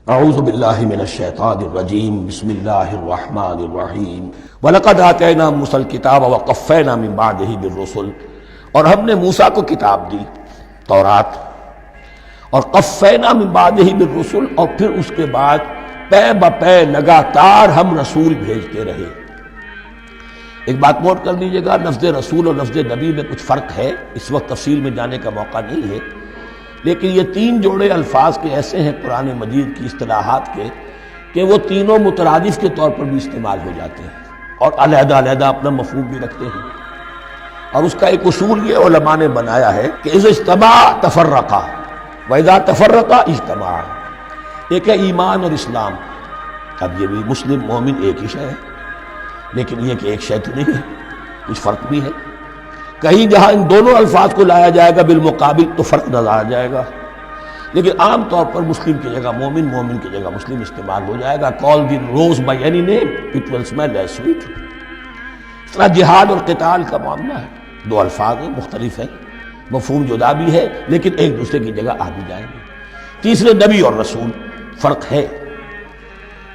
اعوذ باللہ من الشیطان الرجیم بسم اللہ الرحمن الرحیم وَلَقَدْ آتَيْنَا مُوسَى الْكِتَابَ وَقَفَّيْنَا مِن بَعْدِهِ بِالرُّسُلِ، اور ہم نے موسیٰ کو کتاب دی تورات، اور قفینا من بعدہ بالرسل، اور پھر اس کے بعد پے بپے لگاتار ہم رسول بھیجتے رہے۔ ایک بات نوٹ کر لیجئے گا، لفظ رسول اور لفظ نبی میں کچھ فرق ہے، اس وقت تفصیل میں جانے کا موقع نہیں ہے، لیکن یہ تین جوڑے الفاظ کے ایسے ہیں قرآن مجید کی اصطلاحات کے کہ وہ تینوں مترادف کے طور پر بھی استعمال ہو جاتے ہیں اور علیحدہ علیحدہ اپنا مفہوم بھی رکھتے ہیں۔ اور اس کا ایک اصول یہ علماء نے بنایا ہے کہ اذا اجتمع تفرقا واذا تفرقا اجتمع۔ ایک ہے ایمان اور اسلام، اب یہ بھی مسلم مومن ایک ہی شے ہے، لیکن یہ کہ ایک شے تو نہیں ہے، کچھ فرق بھی ہے۔ کہیں جہاں ان دونوں الفاظ کو لایا جائے گا بالمقابل تو فرق نظر آ جائے گا، لیکن عام طور پر مسلم کی جگہ مومن، مومن کی جگہ مسلم استعمال ہو جائے گا۔ call the rose by any name it will smell as sweet۔ اس طرح جہاد اور قتال کا معاملہ ہے، دو الفاظ ہیں، مختلف ہیں، مفہوم جدا بھی ہے لیکن ایک دوسرے کی جگہ آ بھی جائیں گے۔ تیسرے نبی اور رسول، فرق ہے،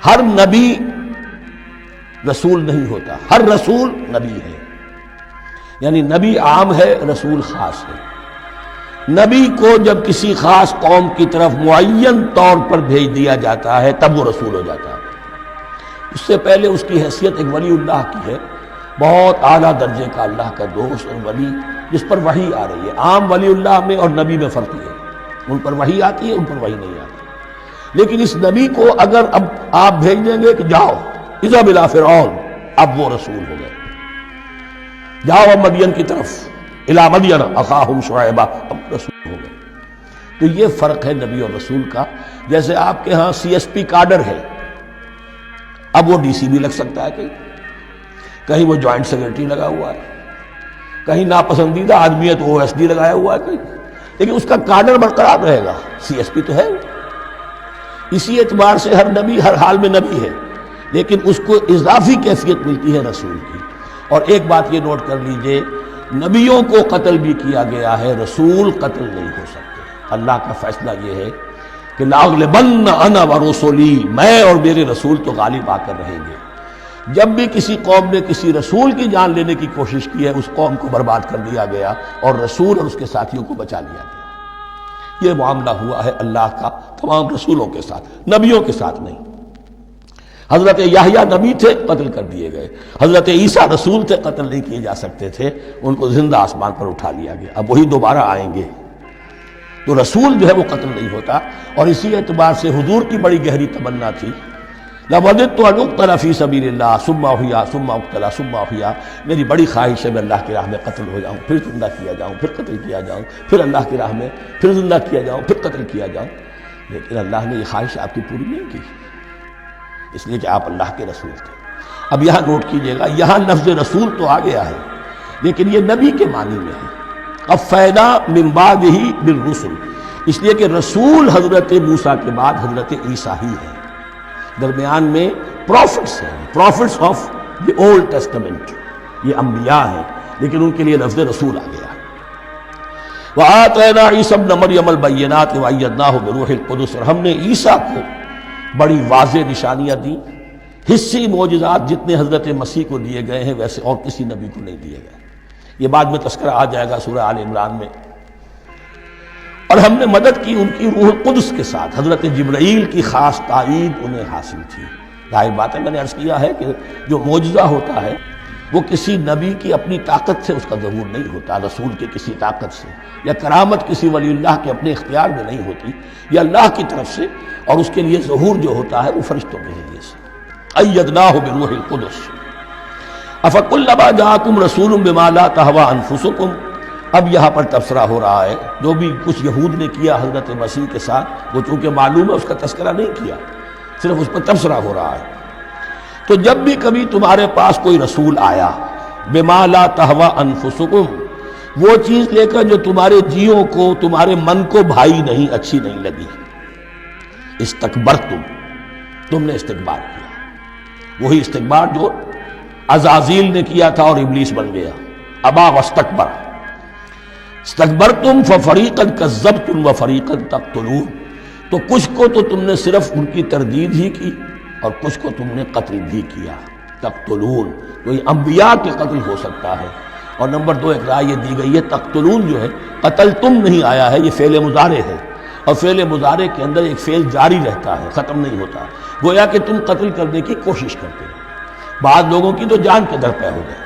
ہر نبی رسول نہیں ہوتا، ہر رسول نبی ہے، یعنی نبی عام ہے، رسول خاص ہے۔ نبی کو جب کسی خاص قوم کی طرف معین طور پر بھیج دیا جاتا ہے تب وہ رسول ہو جاتا ہے۔ اس سے پہلے اس کی حیثیت ایک ولی اللہ کی ہے، بہت اعلیٰ درجے کا اللہ کا دوست اور ولی جس پر وحی آ رہی ہے۔ عام ولی اللہ میں اور نبی میں فرق ہے، ان پر وحی آتی ہے، ان پر وحی نہیں آتی۔ لیکن اس نبی کو اگر اب آپ بھیج دیں گے کہ جاؤ اذهب الى فرعون، اب وہ رسول ہو گئے، جاؤ اب مدین کی طرف، الی مدین اخاہم شعیبا، اب رسول ہو گئے۔ تو یہ فرق ہے نبی اور رسول کا۔ جیسے آپ کے ہاں سی ایس پی کارڈر ہے، اب وہ ڈی سی بھی لگ سکتا ہے، کہیں وہ جوائنٹ سیکرٹری لگا ہوا ہے، کہیں ناپسندیدہ آدمی ہے تو او ایس ڈی لگایا ہوا ہے کہیں، لیکن اس کا کارڈر برقرار رہے گا، سی ایس پی تو ہے۔ اسی اعتبار سے ہر نبی ہر حال میں نبی ہے، لیکن اس کو اضافی کیفیت ملتی ہے رسول کی۔ اور ایک بات یہ نوٹ کر لیجئے، نبیوں کو قتل بھی کیا گیا ہے، رسول قتل نہیں ہو سکتے۔ اللہ کا فیصلہ یہ ہے کہ لَأَغْلِبَنَّ أَنَا وَرُسُلِي، میں اور میرے رسول تو غالب آ کر رہیں گے۔ جب بھی کسی قوم نے کسی رسول کی جان لینے کی کوشش کی ہے، اس قوم کو برباد کر دیا گیا اور رسول اور اس کے ساتھیوں کو بچا لیا گیا۔ یہ معاملہ ہوا ہے اللہ کا تمام رسولوں کے ساتھ، نبیوں کے ساتھ نہیں۔ حضرت یحییٰ نبی تھے، قتل کر دیے گئے۔ حضرت عیسیٰ رسول تھے، قتل نہیں کیے جا سکتے تھے، ان کو زندہ آسمان پر اٹھا لیا گیا۔ اب وہی دوبارہ آئیں گے، تو رسول جو ہے وہ قتل نہیں ہوتا۔ اور اسی اعتبار سے حضور کی بڑی گہری تمنا تھی، لَوَدِدتُّ أَنْ أُقْتَلَ فِي سَبِيلِ اللَّهِ ثُمَّ أُحْيَا ثُمَّ أُقْتَلَ ثُمَّ أُحْيَا۔ میری بڑی خواہش ہے میں اللہ کی راہ میں قتل ہو جاؤں، پھر زندہ کیا جاؤں، پھر قتل کیا جاؤں، پھر اللہ کی راہ میں پھر زندہ کیا جاؤں، پھر قتل کیا جاؤں۔ لیکن اللہ نے یہ خواہش آپ کی پوری نہیں کی، اس لیے کہ آپ اللہ کے رسول تھے۔ اب یہاں نوٹ کیجئے گا، یہاں لفظ رسول تو آ گیا ہے لیکن یہ نبی کے معنی میں ہے۔ قفینا من بعدہ بالرسل، اس لیے کہ رسول حضرت موسیٰ کے بعد حضرت عیسیٰ ہی ہے، درمیان میں پروفٹس ہیں، prophets of the Old Testament, یہ انبیاء ہیں، لیکن ان کے لیے لفظ رسول آ گیا۔ وَآتَيْنَا عِيسَى ابْنَ مَرْيَمَ الْبَيِّنَاتِ وَأَيَّدْنَاهُ بِرُوحِ الْقُدُسِ، اور ہم نے عیسیٰ کو بڑی واضح نشانیاں دیں، حصی معجزات جتنے حضرت مسیح کو دیے گئے ہیں ویسے اور کسی نبی کو نہیں دیے گئے۔ یہ بعد میں تذکرہ آ جائے گا سورہ آل عمران میں۔ اور ہم نے مدد کی ان کی روح القدس کے ساتھ، حضرت جبرائیل کی خاص تائید انہیں حاصل تھی۔ ظاہر بات ہے، میں نے عرض کیا ہے کہ جو معجزہ ہوتا ہے وہ کسی نبی کی اپنی طاقت سے اس کا ظہور نہیں ہوتا، رسول کی کسی طاقت سے، یا کرامت کسی ولی اللہ کے اپنے اختیار میں نہیں ہوتی، یہ اللہ کی طرف سے، اور اس کے لیے ظہور جو ہوتا ہے وہ فرشتوں کے ذریعے سے۔ ایدناہ بروح القدس۔ افکلما جاءکم رسول بما لا تہوی انفسکم، اب یہاں پر تبصرہ ہو رہا ہے، جو بھی کچھ یہود نے کیا حضرت مسیح کے ساتھ وہ چونکہ معلوم ہے اس کا تذکرہ نہیں کیا، صرف اس پر تبصرہ ہو رہا ہے۔ تو جب بھی کبھی تمہارے پاس کوئی رسول آیا، بما لا تہوی انفسکم، وہ چیز لے کر جو تمہارے جیوں کو، تمہارے من کو بھائی نہیں، اچھی نہیں لگی، استکبرتم، تم نے استکبار کیا، وہی استکبار جو عزازیل نے کیا تھا اور ابلیس بن گیا، ابا واستکبر۔ استکبرتم ففریقا کذبتم وفریقا تقتلون، تو کچھ کو تو تم نے صرف ان کی تردید ہی کی اور کچھ کو تم نے قتل بھی کیا. تقتلون، تو یہ انبیاء کے قتل ہو سکتا ہے. اور نمبر 2 ایک رائے یہ دی گئی ہے تقتلون جو ہے قتل تم نہیں آیا ہے، یہ فعل مضارع ہے، اور فعل مضارع کے اندر ایک فعل جاری رہتا ہے، ختم نہیں ہوتا. گویا کہ تم قتل کرنے کی کوشش کرتے ہو. بعض لوگوں کی تو جان کے در پہ ہو گئے.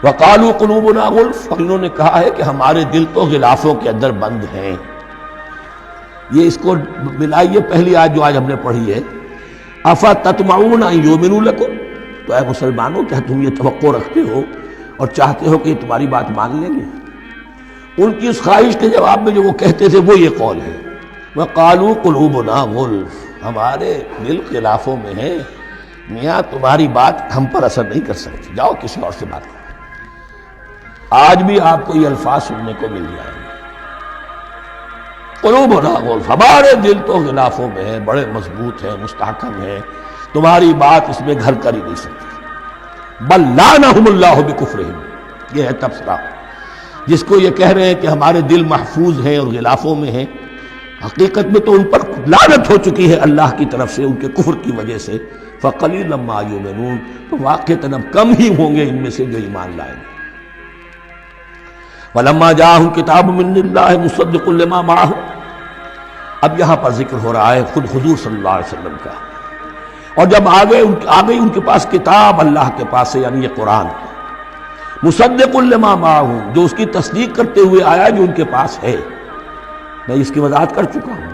وقالوا قلوبنا غلف، اور انہوں نے کہا ہے کہ ہمارے دل تو غلافوں کے اندر بند ہیں. یہ اس کو ملائیے پہلی آیت جو آج ہم نے پڑھی ہے، افتطمعون ان یؤمنوا لکم، تو اے مسلمانوں کیا تم یہ توقع رکھتے ہو اور چاہتے ہو کہ یہ تمہاری بات مان لیں گے؟ ان کی اس خواہش کے جواب میں جو وہ کہتے تھے وہ یہ قول ہے، وقالوا قلوبنا غلف، ہمارے دل غلافوں میں ہیں، میاں تمہاری بات ہم پر اثر نہیں کر سکتی، جاؤ کسی اور سے بات کرو. آج بھی آپ کو یہ الفاظ سننے کو مل جائیں گے، قلوبنا غلف، ہمارے دل تو غلافوں میں ہیں، بڑے مضبوط ہیں، مستحکم ہیں، تمہاری بات اس میں گھر کر ہی نہیں سکتی. بل لعنہم اللہ بکفرہم، یہ ہے تبصرہ. جس کو یہ کہہ رہے ہیں کہ ہمارے دل محفوظ ہیں اور غلافوں میں ہیں، حقیقت میں تو ان پر لعنت ہو چکی ہے اللہ کی طرف سے ان کے کفر کی وجہ سے. فقلیلا ما یؤمنون، تو واقعتاً اب کم ہی ہوں گے ان میں سے جو ایمان لائیں گے. وَلَمَّا جَاءَهُمْ كِتَابٌ مِّنْ اللَّهِ مُصَدِّقٌ لِّمَا مَعَهُمْ، اب یہاں پر ذکر ہو رہا ہے خود حضور صلی اللہ علیہ وسلم کا. اور جب آ گئی ان کے پاس کتاب اللہ کے پاس سے، یعنی یہ قرآن، مصدق لما معہم، جو اس کی تصدیق کرتے ہوئے آیا جو ان کے پاس ہے. میں اس کی وضاحت کر چکا ہوں.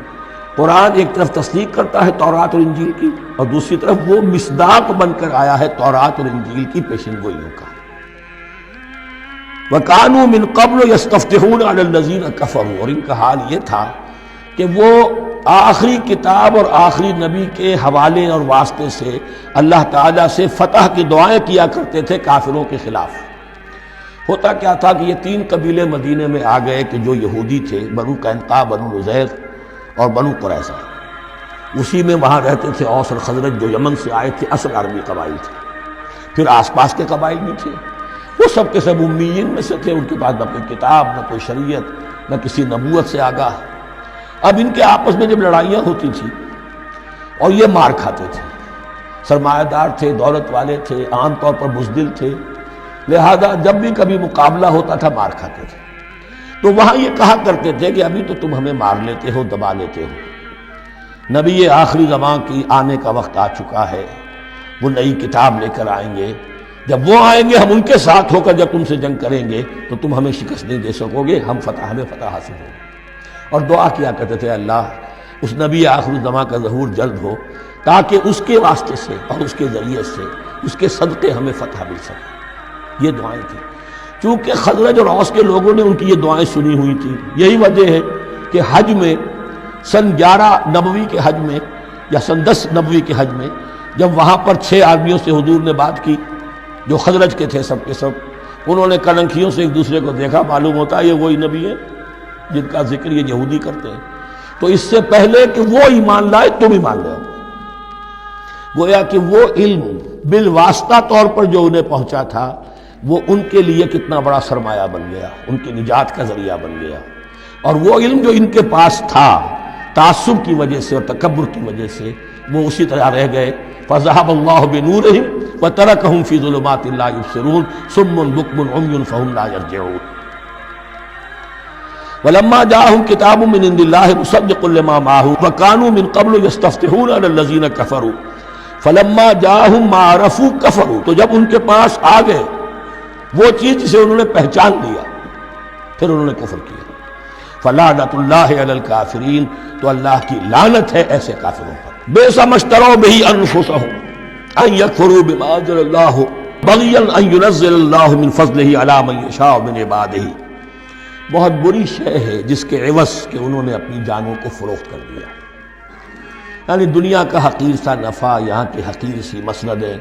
قرآن ایک طرف تصدیق کرتا ہے تورات اور انجیل کی، اور دوسری طرف وہ مصداق بن کر آیا ہے تورات اور انجیل کی پیشن گوئیوں کا. وَكَانُوا مِن قَبْلُ يَسْتَفْتِحُونَ عَلَى الَّذِينَ كَفَرُوا، اور ان کا حال یہ تھا کہ وہ آخری کتاب اور آخری نبی کے حوالے اور واسطے سے اللہ تعالیٰ سے فتح کی دعائیں کیا کرتے تھے کافروں کے خلاف. ہوتا کیا تھا کہ یہ 3 قبیلے مدینے میں آ گئے کہ جو یہودی تھے، بنو قینقاع، بنو نذیر اور بنو قریظہ. اسی میں وہاں رہتے تھے اوس اور خزرج جو یمن سے آئے تھے، اصل عربی قبائل تھے. پھر آس پاس کے قبائل بھی تھے، وہ سب کے سب امیین میں سے تھے، ان کے پاس نہ کوئی کتاب، نہ کوئی شریعت، نہ کسی نبوت سے آگاہ. اب ان کے آپس میں جب لڑائیاں ہوتی تھیں اور یہ مار کھاتے تھے، سرمایہ دار تھے، دولت والے تھے، عام طور پر بزدل تھے، لہذا جب بھی کبھی مقابلہ ہوتا تھا مار کھاتے تھے. تو وہاں یہ کہا کرتے تھے کہ ابھی تو تم ہمیں مار لیتے ہو، دبا لیتے ہو، نبی آخری زمان کی آنے کا وقت آ چکا ہے، وہ نئی کتاب لے کر آئیں گے، جب وہ آئیں گے ہم ان کے ساتھ ہو کر جب تم سے جنگ کریں گے تو تم ہمیں شکست نہیں دے سکو گے، ہمیں فتح حاصل ہوگی. اور دعا کیا کرتے تھے اللہ اس نبی آخر الزمان کا ظہور جلد ہو تاکہ اس کے واسطے سے اور اس کے ذریعے سے اس کے صدقے ہمیں فتح مل سکے. یہ دعائیں تھیں. چونکہ خزرج اور اوس کے لوگوں نے ان کی یہ دعائیں سنی ہوئی تھی. یہی وجہ ہے کہ حج میں سن 11 نبوی کے حج میں یا سن 10 نبوی کے حج میں جب وہاں پر 6 آدمیوں سے حضور نے بات کی جو خزرج کے تھے سب کے سب، انہوں نے کلنکھیوں سے ایک دوسرے کو دیکھا، معلوم ہوتا ہے یہ وہی نبی ہے جن کا ذکر یہ یہودی کرتے ہیں. تو اس سے پہلے کہ وہ ایمان لائے تم ایمان لاؤ. گویا کہ وہ علم بالواسطہ طور پر جو انہیں پہنچا تھا وہ ان کے لیے کتنا بڑا سرمایہ بن گیا، ان کی نجات کا ذریعہ بن گیا. اور وہ علم جو ان کے پاس تھا تعصب کی وجہ سے اور تکبر کی وجہ سے وہ اسی طرح رہ گئے. فَذَهَبَ اللَّهُ بِنُورِهِمْ وَتَرَكَهُمْ فِي ظُلُمَاتٍ لَا يُبْصِرُونَ صُمٌّ بُكْمٌ عُمْيٌ فَهُمْ لَا يَرْجِعُونَ. وَلَمَّا جَاءَهُمْ كِتَابٌ مِّنْ عِندِ اللَّهِ مُصَدِّقٌ لِّمَا مَعَهُمْ وَكَانُوا مِن قَبْلُ يَسْتَفْتِحُونَ عَلَى الَّذِينَ كَفَرُوا فَلَمَّا جَاءَهُم مَّا عَرَفُوا كَفَرُوا. تو جب ان کے پاس آ گئے وہ چیز جسے انہوں نے پہچان لیا پھر انہوں نے کفر کیا. فَلَعْنَةُ اللَّهِ عَلَى الْكَافِرِينَ، تو اللہ کی لعنت ہے ایسے کافروں پر. بِئْسَ مَا اشْتَرَوْا بِهِ أَنفُسَهُمْ أَن يَكْفُرُوا بِمَا أَنزَلَ اللَّهُ بَغْيًا أَن يُنَزِّلَ اللَّهُ مِن فَضْلِهِ عَلَىٰ مَن يَشَاءُ مِنْ عِبَادِهِ. بہت بری شے ہے جس کے عوض کہ انہوں نے اپنی جانوں کو فروخت کر دیا. یعنی دنیا کا حقیر سا نفع، یہاں کی حقیر سی مسندیں،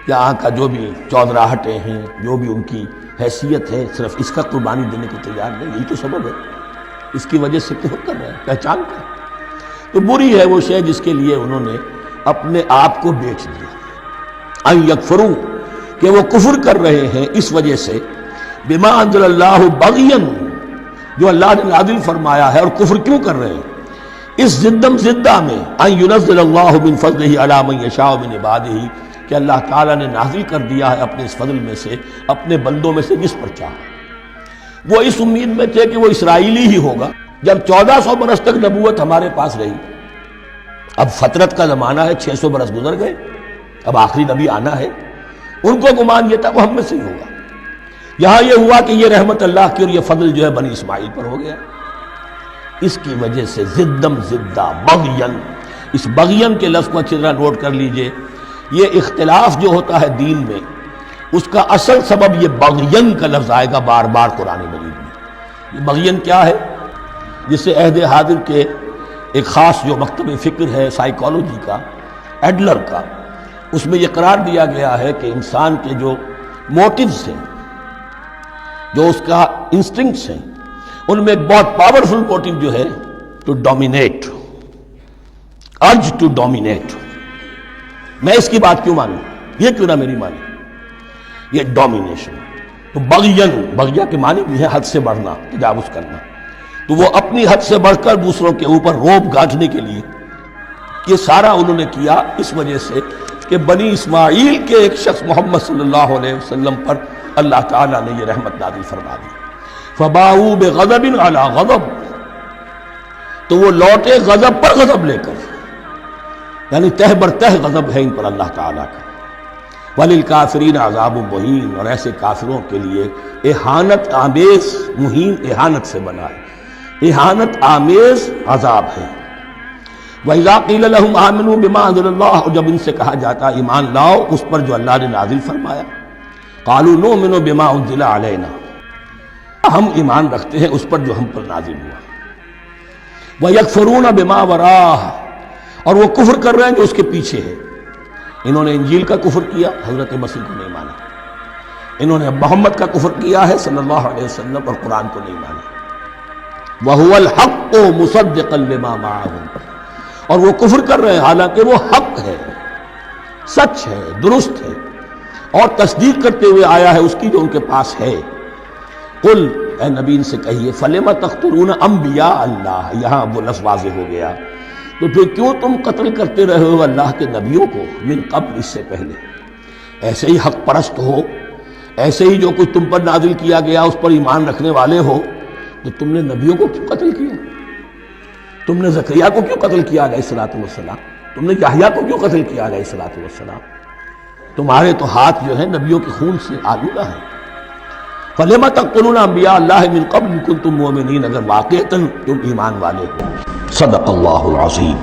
یہاں کا جو بھی چودراہٹیں ہیں، جو بھی ان کی حیثیت ہے، صرف اس کا قربانی دینے کو تیار نہیں. یہی تو سبب ہے، اس کی وجہ سے کفر کر رہے ہیں پہچان کر. تو بری ہے وہ شے جس کے لیے انہوں نے اپنے آپ کو بیچ دیا. ان یکفروا، کہ وہ کفر کر رہے ہیں اس وجہ سے، بما انزل اللہ بغیاً، جو اللہ نے نازل فرمایا ہے. اور کفر کیوں کر رہے ہیں؟ اس زدم زدہ میں ان ينزل اللہ من فضلہ علی من یشاء من عبادہ، کہ اللہ تعالیٰ نے نازل کر دیا ہے اپنے اس فضل میں سے اپنے بندوں میں سے جس پر چاہا۔ وہ اس امید میں تھے کہ وہ اسرائیلی ہی ہوگا۔ جب 1400 برس تک نبوت ہمارے پاس رہی، اب فترت کا زمانہ ہے، 600 برس گزر گئے، اب آخری نبی آنا ہے، ان کو گمان یہ تھا وہ ہم میں سے ہی ہوگا۔ یہاں یہ ہوا کہ یہ رحمت اللہ کی اور یہ فضل جو ہے بنی اسماعیل پر ہو گیا۔ اس کی وجہ سے زدم زدہ بغین، اس بغین کے لفظ کو اچھی طرح نوٹ کر لیجئے، یہ اختلاف جو ہوتا ہے دین میں اس کا اصل سبب یہ بغین کا لفظ آئے گا بار بار قرآن مجید میں۔ یہ بغین کیا ہے؟ جس سے عہد حاضر کے ایک خاص جو مکتب فکر ہے سائیکالوجی کا، ایڈلر کا، اس میں یہ قرار دیا گیا ہے کہ انسان کے جو موٹیوز ہیں، جو اس کا انسٹنکٹس ہیں، ان میں ایک بہت پاورفل موٹیو جو ہے to dominate, urge to dominate. میں اس کی بات کیوں مانوں، یہ کیوں نہ میری مانی، یہ ڈومینیشن۔ تو بغین، بغیہ کے معنی بھی ہے حد سے بڑھنا، تجاوز کرنا۔ تو وہ اپنی حد سے بڑھ کر دوسروں کے اوپر روب گاٹھنے کے لیے یہ سارا انہوں نے کیا، اس وجہ سے کہ بنی اسماعیل کے ایک شخص محمد صلی اللہ علیہ وسلم پر اللہ تعالیٰ نے یہ رحمت نازل فرما دی۔ فباؤوا بغضب علی غضب، تو وہ لوٹے غضب پر غضب لے کر، یعنی تہ بر تہ غضب ہے ان پر اللہ تعالیٰ کا۔ وَلِلْكَافِرِينَ عَذَابٌ مُّهِينٌ، اور ایسے کافروں کے لیے اہانت آمیز، مہین اہانت سے بنا ہے، اہانت آمیز عذاب ہے۔ وَإِذَا قِيلَ لَهُمْ آمِنُوا بِمَا أَنزَلَ اللَّهُ، اور جب ان سے کہا جاتا ایمان لاؤ اس پر جو اللہ نے نازل فرمایا، قَالُوا نُؤْمِنُ بِمَا أُنزِلَ عَلَيْنَا، ہم ایمان رکھتے ہیں اس پر جو ہم پر نازل ہوا۔ وَيَكْفُرُونَ بِمَا وَرَاءَهُ، اور وہ کفر کر رہے ہیں جو اس کے پیچھے ہے۔ انہوں نے انجیل کا کفر کیا، حضرت مسیح کو نہیں مانا۔ انہوں نے محمد کا کفر کیا ہے صلی اللہ علیہ وسلم، اور قرآن کو نہیں مانا۔ وَهُوَ الْحَقُّ مُصَدِّقًا لِمَا مَعَهُمْ، اور وہ کفر کر رہے ہیں حالانکہ وہ حق ہے، سچ ہے، درست ہے، اور تصدیق کرتے ہوئے آیا ہے اس کی جو ان کے پاس ہے۔ قل، اے نبی ان سے کہیے، فَلِمَ تَقْتُلُونَ أَنبِيَاءَ اللَّهِ، یہاں وہ لفظ واضح ہو گیا، تو پھر کیوں تم قتل کرتے رہے ہو اللہ کے نبیوں کو، من قبل، اس سے پہلے۔ ایسے ہی حق پرست ہو، ایسے ہی جو کچھ تم پر نازل کیا گیا اس پر ایمان رکھنے والے ہو، تو تم نے نبیوں کو کیوں قتل کیا؟ تم نے زکریا کو کیوں قتل کیا علیہ الصلوۃ والسلام؟ تم نے یحییٰ کو کیوں قتل کیا علیہ الصلوۃ والسلام؟ تمہارے تو ہاتھ جو ہے نبیوں کے خون سے آلودہ ہیں۔ فَلِمَ تَقْتُلُونَ أَنبِيَاءَ اللَّهِ مِن قَبْلِ إِن كُنتُم مُّؤْمِنِينَ، اگر واقعتاً تم ایمان والے ہو۔ صدق اللہ العظیم۔